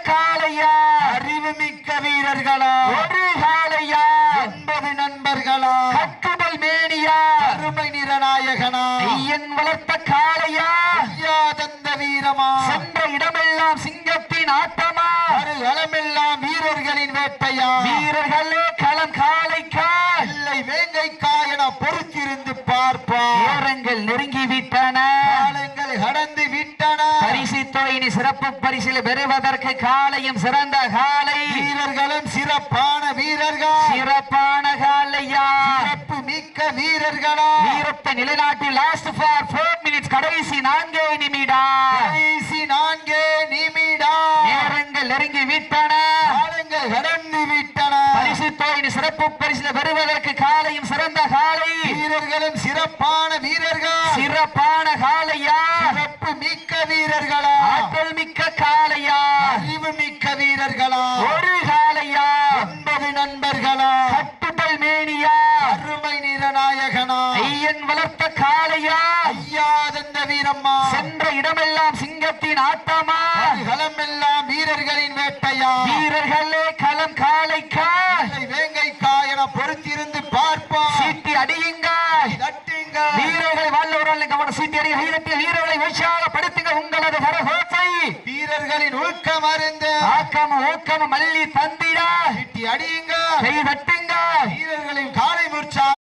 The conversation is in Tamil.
காளையா அறிவுமிக்க வீரர்களா ஒரு காளையா 80 நண்பர்களா கட்டுடல் மேனியா அருமை நிறநாயகனா ஐயன் வளர்த்த காளையா ஐயாதந்த வீரமா சென்ற இடமெல்லாம் சிங்கத்தின் ஆட்டமா களமெல்லாம் வீரர்களின் வேட்டையா வீரர்களே களம் காளைக்கா இல்லை வேங்கைக்கா என பொறுத்திருந்து பார்ப்பா நேரங்கள் நெருங்கிவிட்டன காலங்கள் கடந்து விட்டன பரிசு தொகையினி சிறப்பு பரிசில் பெறுவதற்கு காளையும் சிறந்த காளை வீரர்களும் சிறப்பான வீரர்கள் சிறப்பான காளையா சிறப்பு மிக்க வீரர்களா வீரத்தை நிலைநாட்டில் லாஸ்ட் ஃபார் 4 மினிட்ஸ் கடைசி 4 நிமிடம் கடைசி 4 நிமிடம் நேரங்கள் நெருங்கி விட்டன காலங்கள் கடந்து விட்டன பரிசு தொகையினி சிறப்பு பரிசில் பெறுவதற்கு காளையும் சிறந்த காளை வீரர்களும் சிறப்பான வீரர்கள் சிறப்பான காளையா சிறப்பு மிக்க வீரர்களா ஆற்றல் மிக்க காளையா அறிவு மிக்க வீரர்களா ஒரு காளையா 9 நண்பர்களா கட்டுடல் மேனியா அருமை நிறநாயகனா ஐயன் வளர்த்த காளையா ஐயாதந்த வீரம்மா சென்ற இடமெல்லாம் சிங்கத்தின் ஆட்டமா களமெல்லாம் வீரர்களின் வேட்டையா வீரர்களே களம் காளைக்கா வேங்கைக்கா என பொறுத்திருந்து பார்ப்போம் சீட்டி அடியுங்க தட்டுங்க வீரர்கள் வாழ்ந்தவர்கள் கவனம் சீட்டி அடிய கைதட்டிய வீரர்களை உற்சாகப்படுத்துங்க உங்களது கரகோசை வீரர்களின் உள்கம் அறிந்து ஆக்கம ஊக்கம மல்லி தந்திட சீட்டி அடியுங்க கை தட்டுங்க வீரர்களின் காலை உற்சாக